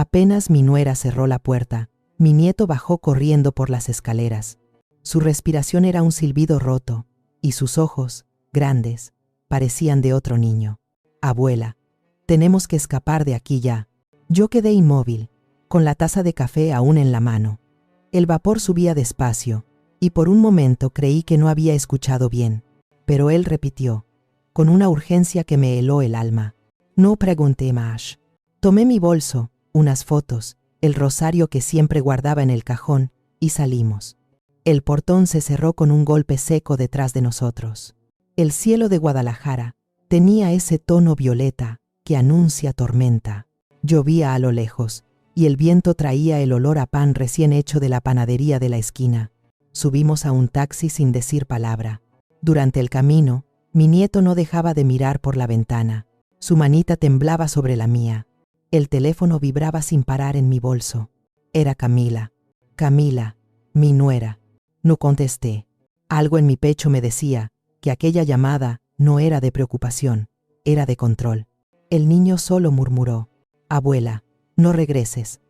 Apenas mi nuera cerró la puerta, mi nieto bajó corriendo por las escaleras. Su respiración era un silbido roto, y sus ojos, grandes, parecían de otro niño. Abuela, tenemos que escapar de aquí ya. Yo quedé inmóvil, con la taza de café aún en la mano. El vapor subía despacio, y por un momento creí que no había escuchado bien. Pero él repitió, con una urgencia que me heló el alma. No pregunté más. Tomé mi bolso, unas fotos, el rosario que siempre guardaba en el cajón, y salimos. El portón se cerró con un golpe seco detrás de nosotros. El cielo de Guadalajara tenía ese tono violeta que anuncia tormenta. Llovía a lo lejos, y el viento traía el olor a pan recién hecho de la panadería de la esquina. Subimos a un taxi sin decir palabra. Durante el camino, mi nieto no dejaba de mirar por la ventana. Su manita temblaba sobre la mía. El teléfono vibraba sin parar en mi bolso. Era Camila. Camila, mi nuera. No contesté. Algo en mi pecho me decía que aquella llamada no era de preocupación, era de control. El niño solo murmuró, abuela, no regreses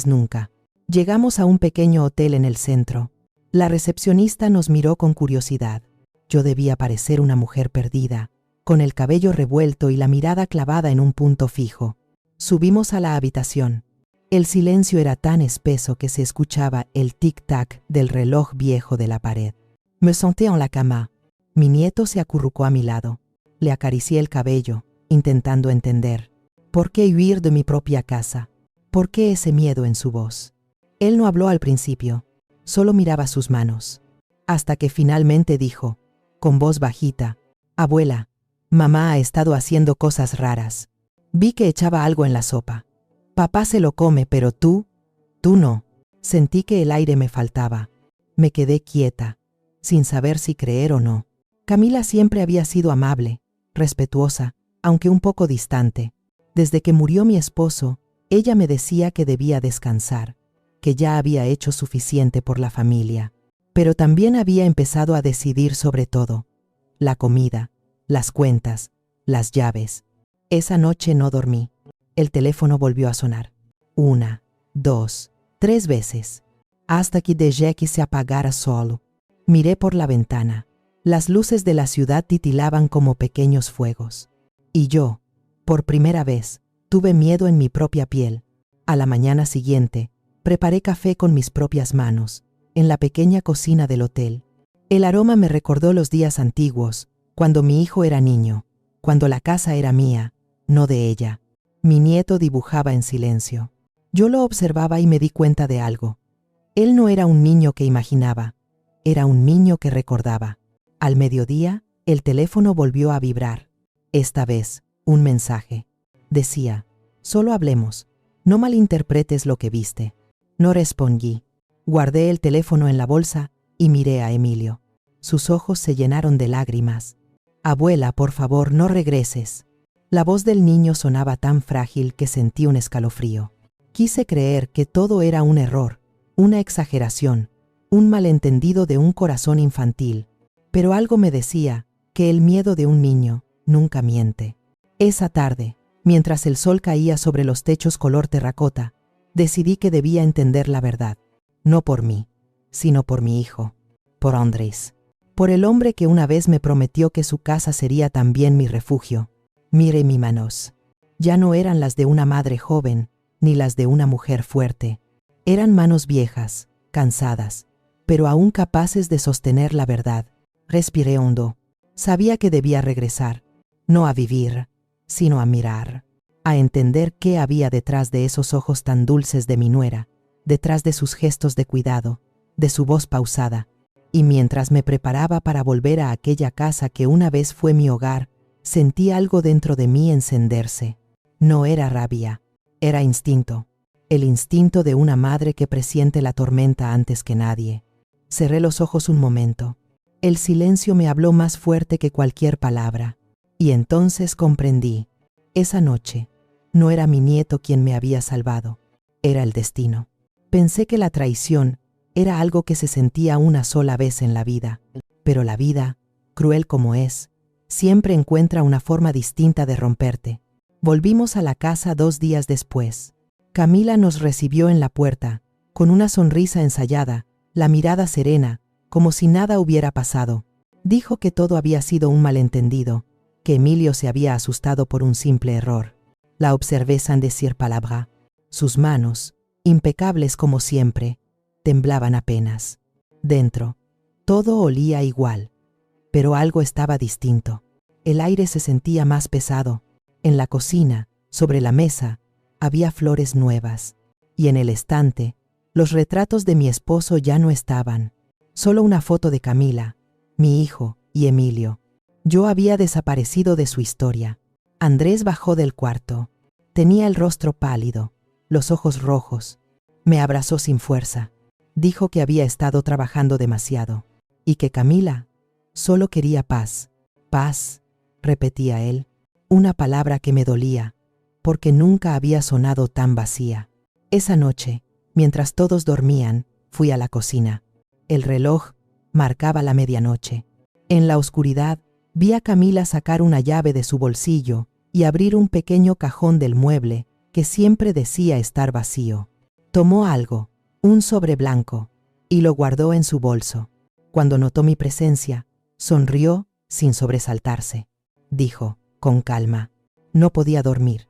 nunca. Llegamos a un pequeño hotel en el centro. La recepcionista nos miró con curiosidad. Yo debía parecer una mujer perdida, con el cabello revuelto y la mirada clavada en un punto fijo. Subimos a la habitación. El silencio era tan espeso que se escuchaba el tic-tac del reloj viejo de la pared. Me senté en la cama. Mi nieto se acurrucó a mi lado. Le acaricié el cabello, intentando entender. ¿Por qué huir de mi propia casa? ¿Por qué ese miedo en su voz? Él no habló al principio, solo miraba sus manos. Hasta que finalmente dijo, con voz bajita, abuela, mamá ha estado haciendo cosas raras. Vi que echaba algo en la sopa. Papá se lo come, pero tú no. Sentí que el aire me faltaba. Me quedé quieta, sin saber si creer o no. Camila siempre había sido amable, respetuosa, aunque un poco distante. Desde que murió mi esposo, ella me decía que debía descansar, que ya había hecho suficiente por la familia. Pero también había empezado a decidir sobre todo. La comida, las cuentas, las llaves. Esa noche no dormí. El teléfono volvió a sonar. 1, 2, 3 veces. Hasta que dejé que se apagara solo. Miré por la ventana. Las luces de la ciudad titilaban como pequeños fuegos. Y yo, por primera vez, tuve miedo en mi propia piel. A la mañana siguiente, preparé café con mis propias manos, en la pequeña cocina del hotel. El aroma me recordó los días antiguos, cuando mi hijo era niño, cuando la casa era mía, no de ella. Mi nieto dibujaba en silencio. Yo lo observaba y me di cuenta de algo. Él no era un niño que imaginaba, era un niño que recordaba. Al mediodía, el teléfono volvió a vibrar. Esta vez, un mensaje. Decía, solo hablemos, no malinterpretes lo que viste. No respondí. Guardé el teléfono en la bolsa y miré a Emilio. Sus ojos se llenaron de lágrimas. Abuela, por favor, no regreses. La voz del niño sonaba tan frágil que sentí un escalofrío. Quise creer que todo era un error, una exageración, un malentendido de un corazón infantil, pero algo me decía que el miedo de un niño nunca miente. Esa tarde, mientras el sol caía sobre los techos color terracota, decidí que debía entender la verdad, no por mí, sino por mi hijo, por Andrés, por el hombre que una vez me prometió que su casa sería también mi refugio. Mire mis manos. Ya no eran las de una madre joven, ni las de una mujer fuerte. Eran manos viejas, cansadas, pero aún capaces de sostener la verdad. Respiré hondo. Sabía que debía regresar, no a vivir, sino a mirar, a entender qué había detrás de esos ojos tan dulces de mi nuera, detrás de sus gestos de cuidado, de su voz pausada. Y mientras me preparaba para volver a aquella casa que una vez fue mi hogar, sentí algo dentro de mí encenderse. No era rabia, era instinto, el instinto de una madre que presiente la tormenta antes que nadie. Cerré los ojos un momento. El silencio me habló más fuerte que cualquier palabra. Y entonces comprendí. Esa noche, no era mi nieto quien me había salvado, era el destino. Pensé que la traición era algo que se sentía una sola vez en la vida, pero la vida, cruel como es, siempre encuentra una forma distinta de romperte. Volvimos a la casa 2 días después. Camila nos recibió en la puerta, con una sonrisa ensayada, la mirada serena, como si nada hubiera pasado. Dijo que todo había sido un malentendido, que Emilio se había asustado por un simple error. La observé sans decir palabra. Sus manos, impecables como siempre, temblaban apenas. Dentro, todo olía igual, pero algo estaba distinto. El aire se sentía más pesado. En la cocina, sobre la mesa, había flores nuevas, y en el estante, los retratos de mi esposo ya no estaban. Solo una foto de Camila, mi hijo y Emilio. Yo había desaparecido de su historia. Andrés bajó del cuarto. Tenía el rostro pálido, los ojos rojos. Me abrazó sin fuerza. Dijo que había estado trabajando demasiado y que Camila solo quería paz. Paz, repetía él, una palabra que me dolía, porque nunca había sonado tan vacía. Esa noche, mientras todos dormían, fui a la cocina. El reloj marcaba la medianoche. En la oscuridad, vi a Camila sacar una llave de su bolsillo y abrir un pequeño cajón del mueble que siempre decía estar vacío. Tomó algo, un sobre blanco, y lo guardó en su bolso. Cuando notó mi presencia, sonrió sin sobresaltarse. Dijo, con calma: no podía dormir.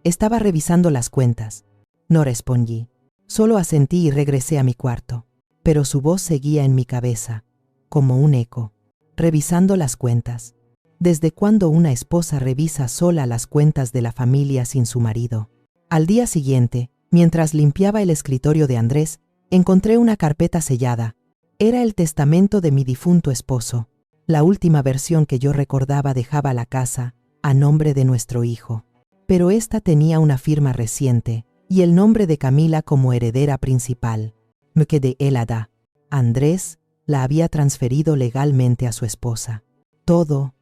Estaba revisando las cuentas. No respondí. Solo asentí y regresé a mi cuarto. Pero su voz seguía en mi cabeza, como un eco. Revisando las cuentas. ¿Desde cuándo una esposa revisa sola las cuentas de la familia sin su marido? Al día siguiente, mientras limpiaba el escritorio de Andrés, encontré una carpeta sellada. Era el testamento de mi difunto esposo. La última versión que yo recordaba dejaba la casa a nombre de nuestro hijo. Pero esta tenía una firma reciente y el nombre de Camila como heredera principal. Me quedé helada. Andrés la había transferido legalmente a su esposa. Todo,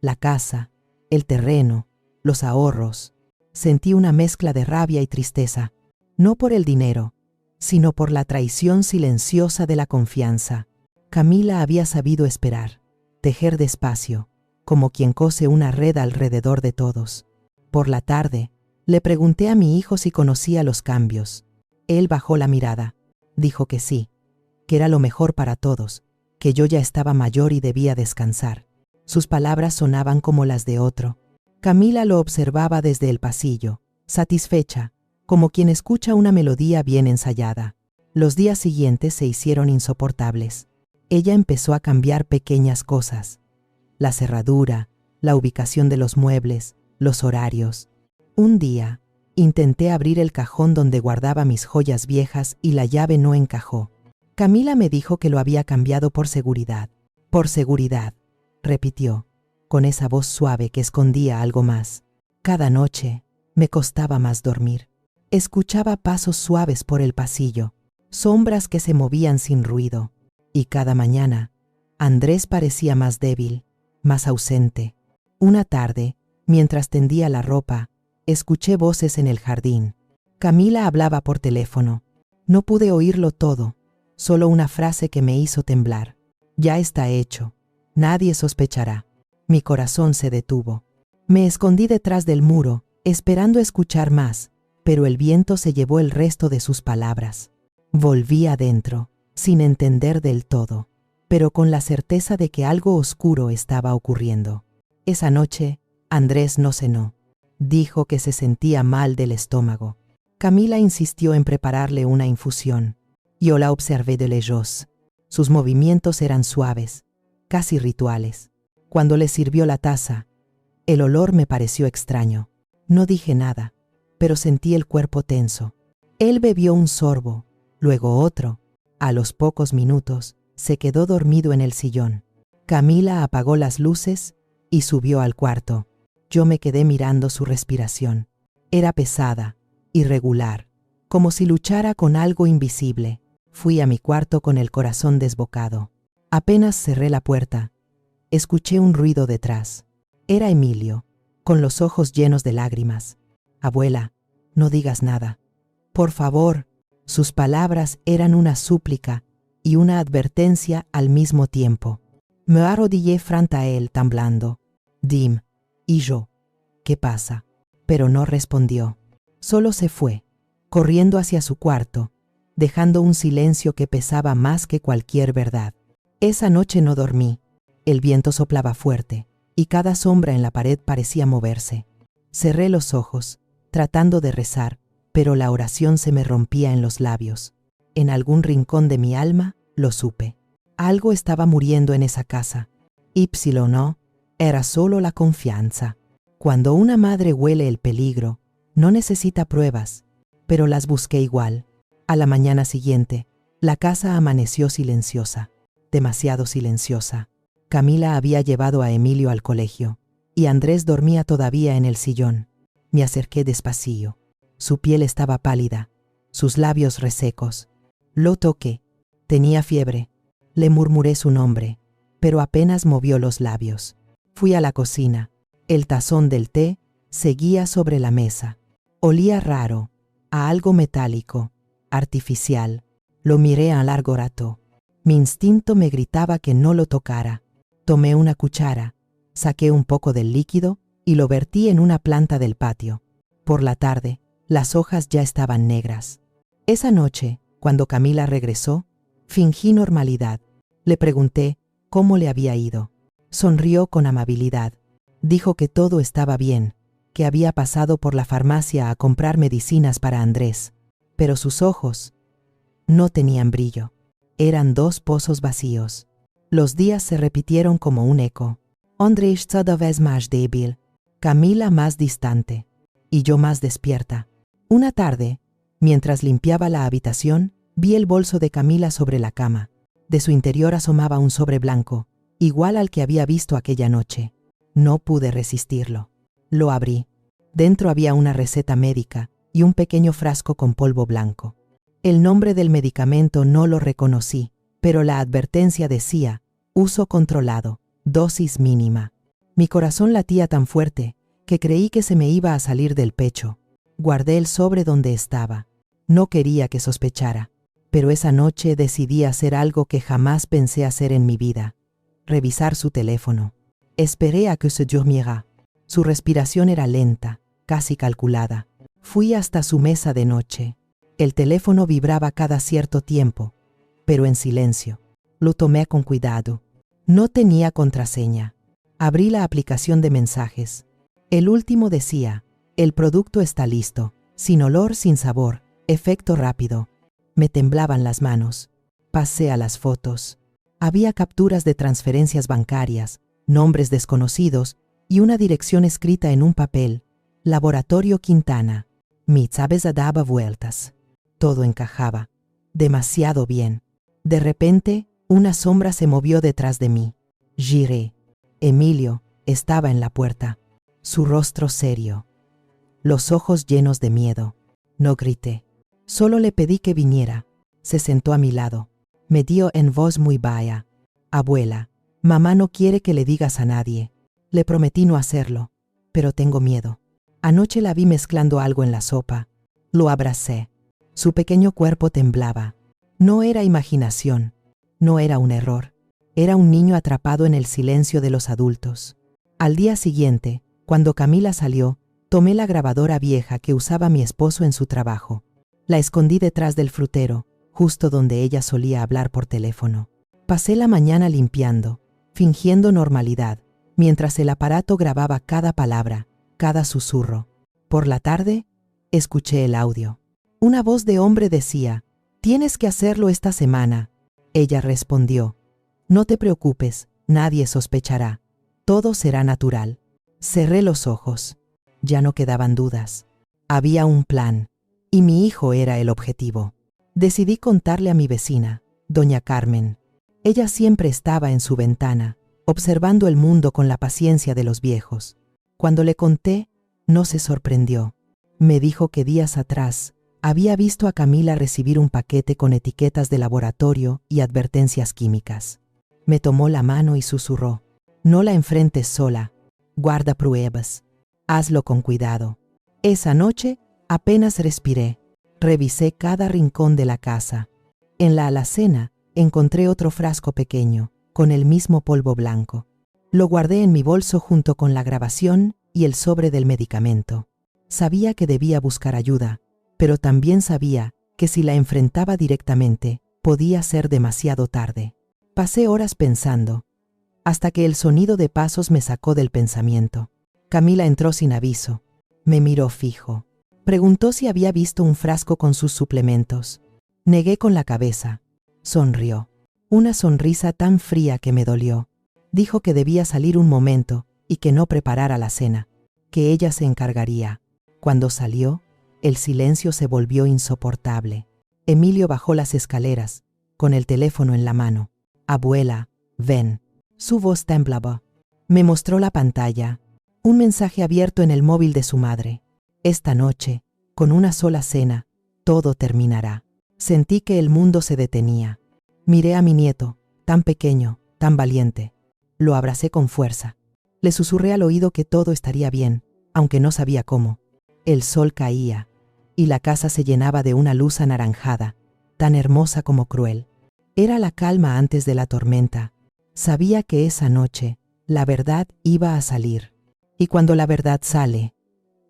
la casa, el terreno, los ahorros. Sentí una mezcla de rabia y tristeza, no por el dinero, sino por la traición silenciosa de la confianza. Camila había sabido esperar, tejer despacio, como quien cose una red alrededor de todos. Por la tarde, le pregunté a mi hijo si conocía los cambios. Él bajó la mirada. Dijo que sí, que era lo mejor para todos, que yo ya estaba mayor y debía descansar. Sus palabras sonaban como las de otro. Camila lo observaba desde el pasillo, satisfecha, como quien escucha una melodía bien ensayada. Los días siguientes se hicieron insoportables. Ella empezó a cambiar pequeñas cosas. La cerradura, la ubicación de los muebles, los horarios. Un día, intenté abrir el cajón donde guardaba mis joyas viejas y la llave no encajó. Camila me dijo que lo había cambiado por seguridad. Por seguridad, repitió, con esa voz suave que escondía algo más. Cada noche me costaba más dormir. Escuchaba pasos suaves por el pasillo, sombras que se movían sin ruido. Y cada mañana, Andrés parecía más débil, más ausente. Una tarde, mientras tendía la ropa, escuché voces en el jardín. Camila hablaba por teléfono. No pude oírlo todo, solo una frase que me hizo temblar. Ya está hecho. Nadie sospechará. Mi corazón se detuvo. Me escondí detrás del muro, esperando escuchar más, pero el viento se llevó el resto de sus palabras. Volví adentro, sin entender del todo, pero con la certeza de que algo oscuro estaba ocurriendo. Esa noche, Andrés no cenó. Dijo que se sentía mal del estómago. Camila insistió en prepararle una infusión. Yo la observé de lejos. Sus movimientos eran suaves, casi rituales. Cuando le sirvió la taza, el olor me pareció extraño. No dije nada, pero sentí el cuerpo tenso. Él bebió un sorbo, luego otro. A los pocos minutos, se quedó dormido en el sillón. Camila apagó las luces y subió al cuarto. Yo me quedé mirando su respiración. Era pesada, irregular, como si luchara con algo invisible. Fui a mi cuarto con el corazón desbocado. Apenas cerré la puerta, escuché un ruido detrás. Era Emilio, con los ojos llenos de lágrimas. Abuela, no digas nada. Por favor. Sus palabras eran una súplica y una advertencia al mismo tiempo. Me arrodillé frente a él temblando. Dim, ¿y yo? ¿Qué pasa? Pero no respondió. Solo se fue, corriendo hacia su cuarto, dejando un silencio que pesaba más que cualquier verdad. Esa noche no dormí. El viento soplaba fuerte, y cada sombra en la pared parecía moverse. Cerré los ojos, tratando de rezar, pero la oración se me rompía en los labios. En algún rincón de mi alma, lo supe. Algo estaba muriendo en esa casa. No, era solo la confianza. Cuando una madre huele el peligro, no necesita pruebas, pero las busqué igual. A la mañana siguiente, la casa amaneció silenciosa, demasiado silenciosa. Camila había llevado a Emilio al colegio, y Andrés dormía todavía en el sillón. Me acerqué despacio. Su piel estaba pálida, sus labios resecos. Lo toqué. Tenía fiebre. Le murmuré su nombre, pero apenas movió los labios. Fui a la cocina. El tazón del té seguía sobre la mesa. Olía raro, a algo metálico, artificial. Lo miré a largo rato. Mi instinto me gritaba que no lo tocara. Tomé una cuchara, saqué un poco del líquido y lo vertí en una planta del patio. Por la tarde, las hojas ya estaban negras. Esa noche, cuando Camila regresó, fingí normalidad. Le pregunté cómo le había ido. Sonrió con amabilidad. Dijo que todo estaba bien, que había pasado por la farmacia a comprar medicinas para Andrés, pero sus ojos no tenían brillo. Eran dos pozos vacíos. Los días se repitieron como un eco. Andrés cada vez más débil, Camila más distante, y yo más despierta. Una tarde, mientras limpiaba la habitación, vi el bolso de Camila sobre la cama. De su interior asomaba un sobre blanco, igual al que había visto aquella noche. No pude resistirlo. Lo abrí. Dentro había una receta médica y un pequeño frasco con polvo blanco. El nombre del medicamento no lo reconocí, pero la advertencia decía: uso controlado, dosis mínima. Mi corazón latía tan fuerte que creí que se me iba a salir del pecho. Guardé el sobre donde estaba. No quería que sospechara, pero esa noche decidí hacer algo que jamás pensé hacer en mi vida: revisar su teléfono. Esperé a que se durmiera. Su respiración era lenta, casi calculada. Fui hasta su mesa de noche. El teléfono vibraba cada cierto tiempo, pero en silencio. Lo tomé con cuidado. No tenía contraseña. Abrí la aplicación de mensajes. El último decía: el producto está listo, sin olor, sin sabor, efecto rápido. Me temblaban las manos. Pasé a las fotos. Había capturas de transferencias bancarias, nombres desconocidos y una dirección escrita en un papel: Laboratorio Quintana. Mi cabeza daba vueltas. Todo encajaba. Demasiado bien. De repente, una sombra se movió detrás de mí. Giré. Emilio estaba en la puerta. Su rostro serio. Los ojos llenos de miedo. No grité. Solo le pedí que viniera. Se sentó a mi lado. Me dio en voz muy baja: abuela, mamá no quiere que le digas a nadie. Le prometí no hacerlo, pero tengo miedo. Anoche la vi mezclando algo en la sopa. Lo abracé. Su pequeño cuerpo temblaba. No era imaginación. No era un error. Era un niño atrapado en el silencio de los adultos. Al día siguiente, cuando Camila salió, tomé la grabadora vieja que usaba mi esposo en su trabajo. La escondí detrás del frutero, justo donde ella solía hablar por teléfono. Pasé la mañana limpiando, fingiendo normalidad, mientras el aparato grababa cada palabra, cada susurro. Por la tarde, escuché el audio. Una voz de hombre decía: «Tienes que hacerlo esta semana». Ella respondió: «No te preocupes, nadie sospechará. Todo será natural». Cerré los ojos. Ya no quedaban dudas. Había un plan, y mi hijo era el objetivo. Decidí contarle a mi vecina, doña Carmen. Ella siempre estaba en su ventana, observando el mundo con la paciencia de los viejos. Cuando le conté, no se sorprendió. Me dijo que días atrás había visto a Camila recibir un paquete con etiquetas de laboratorio y advertencias químicas. Me tomó la mano y susurró: «No la enfrentes sola. Guarda pruebas. Hazlo con cuidado». Esa noche apenas respiré. Revisé cada rincón de la casa. En la alacena encontré otro frasco pequeño, con el mismo polvo blanco. Lo guardé en mi bolso junto con la grabación y el sobre del medicamento. Sabía que debía buscar ayuda, pero también sabía que si la enfrentaba directamente, podía ser demasiado tarde. Pasé horas pensando, hasta que el sonido de pasos me sacó del pensamiento. Camila entró sin aviso. Me miró fijo. Preguntó si había visto un frasco con sus suplementos. Negué con la cabeza. Sonrió. Una sonrisa tan fría que me dolió. Dijo que debía salir un momento y que no preparara la cena, que ella se encargaría. Cuando salió, el silencio se volvió insoportable. Emilio bajó las escaleras, con el teléfono en la mano. Abuela, ven. Su voz temblaba. Me mostró la pantalla. Un mensaje abierto en el móvil de su madre. Esta noche, con una sola cena, todo terminará. Sentí que el mundo se detenía. Miré a mi nieto, tan pequeño, tan valiente. Lo abracé con fuerza. Le susurré al oído que todo estaría bien, aunque no sabía cómo. El sol caía, y la casa se llenaba de una luz anaranjada, tan hermosa como cruel. Era la calma antes de la tormenta. Sabía que esa noche la verdad iba a salir. Y cuando la verdad sale,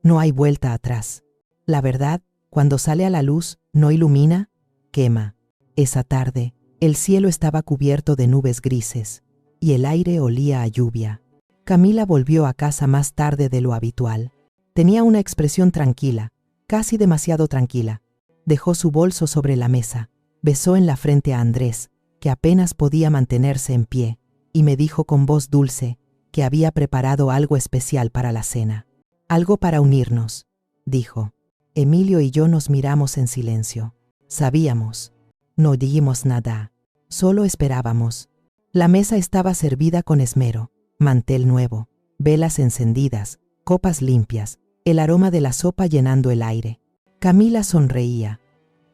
no hay vuelta atrás. La verdad, cuando sale a la luz, no ilumina, quema. Esa tarde, el cielo estaba cubierto de nubes grises, y el aire olía a lluvia. Camila volvió a casa más tarde de lo habitual. Tenía una expresión tranquila, casi demasiado tranquila. Dejó su bolso sobre la mesa, besó en la frente a Andrés, que apenas podía mantenerse en pie, y me dijo con voz dulce que había preparado algo especial para la cena. Algo para unirnos, dijo. Emilio y yo nos miramos en silencio. Sabíamos. No dijimos nada. Solo esperábamos. La mesa estaba servida con esmero, mantel nuevo, velas encendidas, copas limpias, el aroma de la sopa llenando el aire. Camila sonreía,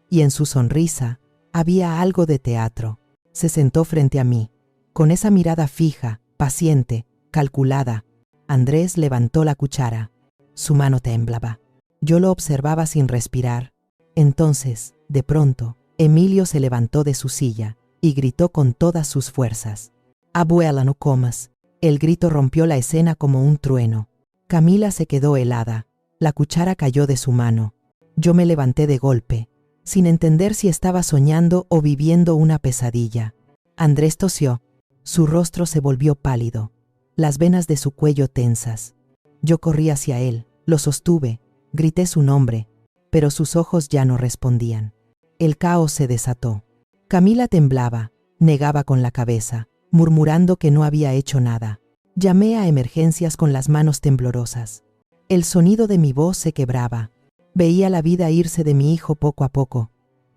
y en su sonrisa había algo de teatro. Se sentó frente a mí, con esa mirada fija, paciente, calculada. Andrés levantó la cuchara. Su mano temblaba. Yo lo observaba sin respirar. Entonces, de pronto, Emilio se levantó de su silla y gritó con todas sus fuerzas. «Abuela, no comas». El grito rompió la escena como un trueno. Camila se quedó helada. La cuchara cayó de su mano. Yo me levanté de golpe, sin entender si estaba soñando o viviendo una pesadilla. Andrés tosió. Su rostro se volvió pálido, las venas de su cuello tensas. Yo corrí hacia él, lo sostuve, grité su nombre, pero sus ojos ya no respondían. El caos se desató. Camila temblaba, negaba con la cabeza, murmurando que no había hecho nada. Llamé a emergencias con las manos temblorosas. El sonido de mi voz se quebraba. Veía la vida irse de mi hijo poco a poco,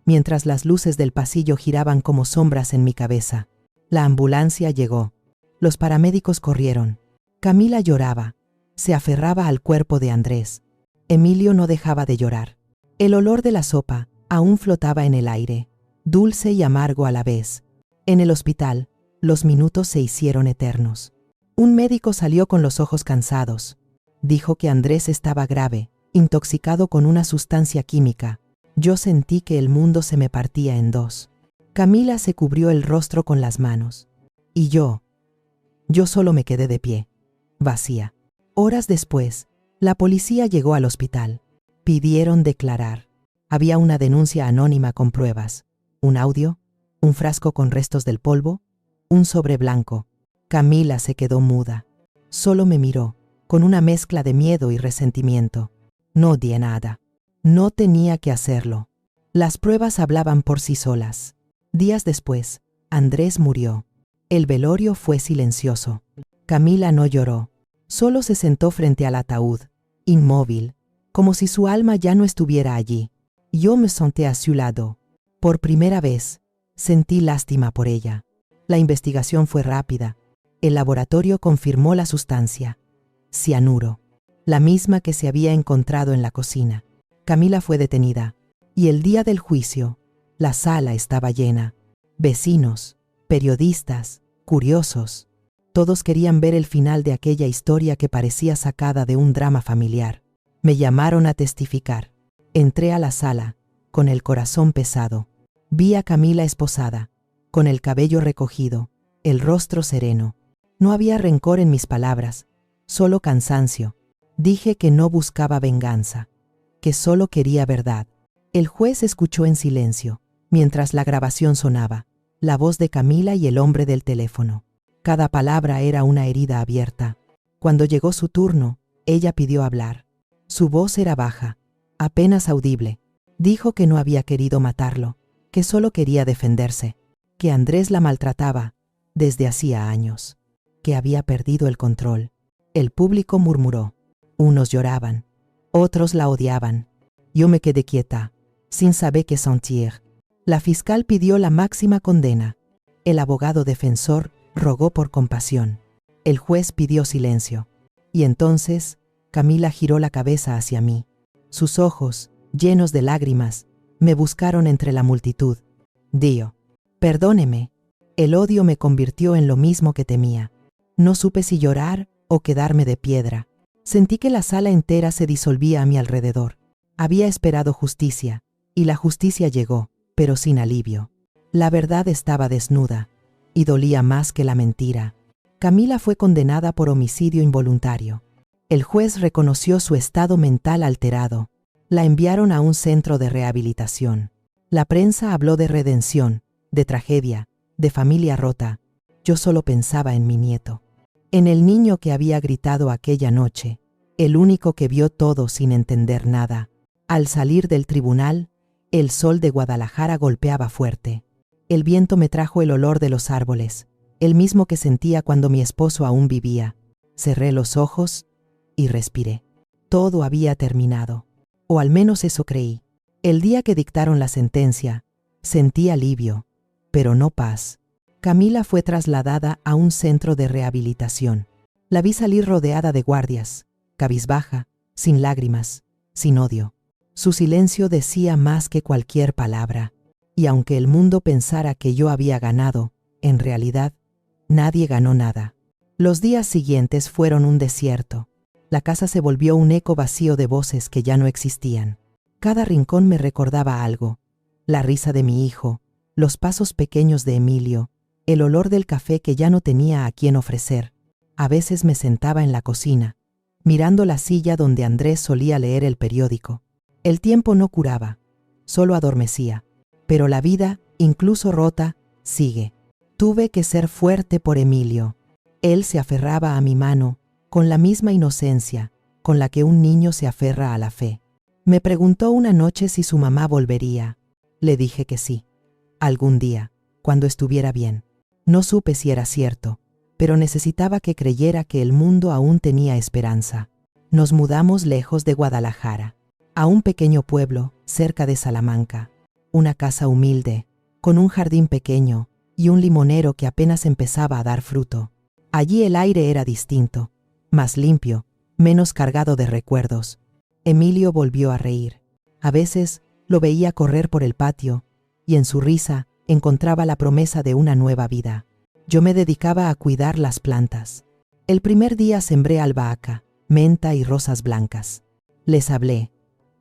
mientras las luces del pasillo giraban como sombras en mi cabeza. La ambulancia llegó. Los paramédicos corrieron. Camila lloraba. Se aferraba al cuerpo de Andrés. Emilio no dejaba de llorar. El olor de la sopa aún flotaba en el aire, dulce y amargo a la vez. En el hospital, los minutos se hicieron eternos. Un médico salió con los ojos cansados. Dijo que Andrés estaba grave, intoxicado con una sustancia química. Yo sentí que el mundo se me partía en dos. Camila se cubrió el rostro con las manos. Y yo solo me quedé de pie, vacía. Horas después, la policía llegó al hospital. Pidieron declarar. Había una denuncia anónima con pruebas. Un audio, un frasco con restos del polvo, un sobre blanco. Camila se quedó muda. Solo me miró, con una mezcla de miedo y resentimiento. No di nada. No tenía que hacerlo. Las pruebas hablaban por sí solas. Días después, Andrés murió. El velorio fue silencioso. Camila no lloró. Solo se sentó frente al ataúd, inmóvil, como si su alma ya no estuviera allí. Yo me senté a su lado. Por primera vez, sentí lástima por ella. La investigación fue rápida. El laboratorio confirmó la sustancia. Cianuro, la misma que se había encontrado en la cocina. Camila fue detenida, y el día del juicio, la sala estaba llena. Vecinos, periodistas, curiosos. Todos querían ver el final de aquella historia que parecía sacada de un drama familiar. Me llamaron a testificar. Entré a la sala, con el corazón pesado. Vi a Camila esposada, con el cabello recogido, el rostro sereno. No había rencor en mis palabras, solo cansancio. Dije que no buscaba venganza, que solo quería verdad. El juez escuchó en silencio, mientras la grabación sonaba, la voz de Camila y el hombre del teléfono. Cada palabra era una herida abierta. Cuando llegó su turno, ella pidió hablar. Su voz era baja, apenas audible. Dijo que no había querido matarlo, que solo quería defenderse, que Andrés la maltrataba desde hacía años, que había perdido el control. El público murmuró. Unos lloraban, otros la odiaban. Yo me quedé quieta, sin saber qué sentir. La fiscal pidió la máxima condena. El abogado defensor rogó por compasión. El juez pidió silencio. Y entonces, Camila giró la cabeza hacia mí. Sus ojos, llenos de lágrimas, me buscaron entre la multitud. Dio, perdóneme. El odio me convirtió en lo mismo que temía. No supe si llorar o quedarme de piedra. Sentí que la sala entera se disolvía a mi alrededor. Había esperado justicia, y la justicia llegó, pero sin alivio. La verdad estaba desnuda, y dolía más que la mentira. Camila fue condenada por homicidio involuntario. El juez reconoció su estado mental alterado. La enviaron a un centro de rehabilitación. La prensa habló de redención, de tragedia, de familia rota. Yo solo pensaba en mi nieto, en el niño que había gritado aquella noche, el único que vio todo sin entender nada. Al salir del tribunal, el sol de Guadalajara golpeaba fuerte. El viento me trajo el olor de los árboles, el mismo que sentía cuando mi esposo aún vivía. Cerré los ojos y respiré. Todo había terminado, o al menos eso creí. El día que dictaron la sentencia, sentí alivio, pero no paz. Camila fue trasladada a un centro de rehabilitación. La vi salir rodeada de guardias, cabizbaja, sin lágrimas, sin odio. Su silencio decía más que cualquier palabra, y aunque el mundo pensara que yo había ganado, en realidad, nadie ganó nada. Los días siguientes fueron un desierto. La casa se volvió un eco vacío de voces que ya no existían. Cada rincón me recordaba algo: la risa de mi hijo, los pasos pequeños de Emilio, el olor del café que ya no tenía a quien ofrecer. A veces me sentaba en la cocina, mirando la silla donde Andrés solía leer el periódico. El tiempo no curaba, solo adormecía. Pero la vida, incluso rota, sigue. Tuve que ser fuerte por Emilio. Él se aferraba a mi mano, con la misma inocencia con la que un niño se aferra a la fe. Me preguntó una noche si su mamá volvería. Le dije que sí. Algún día, cuando estuviera bien. No supe si era cierto, pero necesitaba que creyera que el mundo aún tenía esperanza. Nos mudamos lejos de Guadalajara, a un pequeño pueblo cerca de Salamanca. Una casa humilde, con un jardín pequeño y un limonero que apenas empezaba a dar fruto. Allí el aire era distinto, más limpio, menos cargado de recuerdos. Emilio volvió a reír. A veces lo veía correr por el patio, y en su risa encontraba la promesa de una nueva vida. Yo me dedicaba a cuidar las plantas. El primer día sembré albahaca, menta y rosas blancas. Les hablé,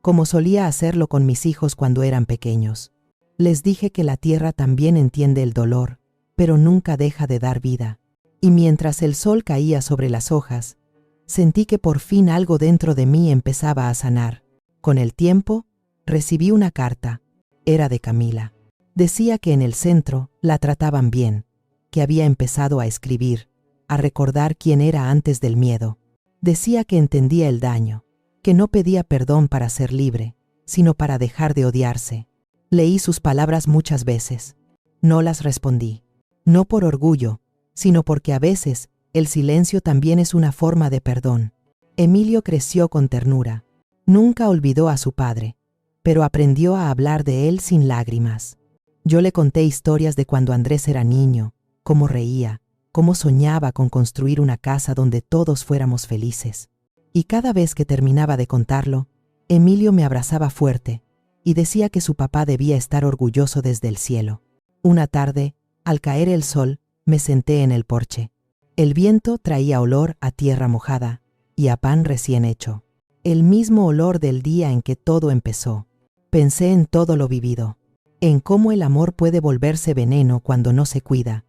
como solía hacerlo con mis hijos cuando eran pequeños. Les dije que la tierra también entiende el dolor, pero nunca deja de dar vida. Y mientras el sol caía sobre las hojas, sentí que por fin algo dentro de mí empezaba a sanar. Con el tiempo, recibí una carta. Era de Camila. Decía que en el centro la trataban bien, que había empezado a escribir, a recordar quién era antes del miedo. Decía que entendía el daño, que no pedía perdón para ser libre, sino para dejar de odiarse. Leí sus palabras muchas veces. No las respondí. No por orgullo, sino porque a veces el silencio también es una forma de perdón. Emilio creció con ternura. Nunca olvidó a su padre, pero aprendió a hablar de él sin lágrimas. Yo le conté historias de cuando Andrés era niño, cómo reía, cómo soñaba con construir una casa donde todos fuéramos felices. Y cada vez que terminaba de contarlo, Emilio me abrazaba fuerte y decía que su papá debía estar orgulloso desde el cielo. Una tarde, al caer el sol, me senté en el porche. El viento traía olor a tierra mojada y a pan recién hecho. El mismo olor del día en que todo empezó. Pensé en todo lo vivido, en cómo el amor puede volverse veneno cuando no se cuida,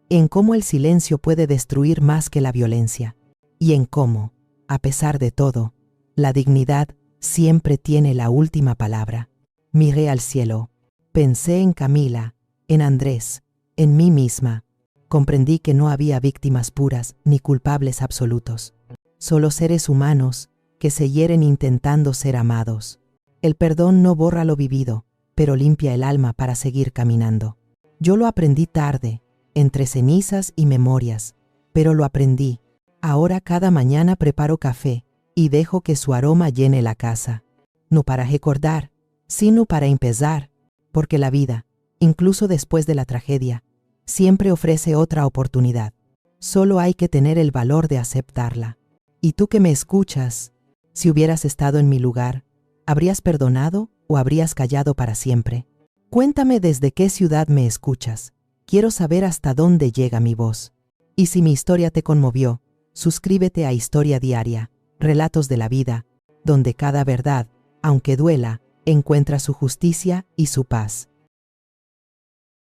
en cómo el silencio puede destruir más que la violencia, y en cómo, a pesar de todo, la dignidad siempre tiene la última palabra. Miré al cielo. Pensé en Camila, en Andrés, en mí misma. Comprendí que no había víctimas puras ni culpables absolutos. Solo seres humanos que se hieren intentando ser amados. El perdón no borra lo vivido, pero limpia el alma para seguir caminando. Yo lo aprendí tarde, entre cenizas y memorias, pero lo aprendí. Ahora cada mañana preparo café y dejo que su aroma llene la casa. No para recordar, sino para empezar, porque la vida, incluso después de la tragedia, siempre ofrece otra oportunidad. Solo hay que tener el valor de aceptarla. Y tú que me escuchas, si hubieras estado en mi lugar, ¿habrías perdonado o habrías callado para siempre? Cuéntame desde qué ciudad me escuchas. Quiero saber hasta dónde llega mi voz. Y si mi historia te conmovió, suscríbete a Historia Diaria, Relatos de la Vida, donde cada verdad, aunque duela, encuentra su justicia y su paz.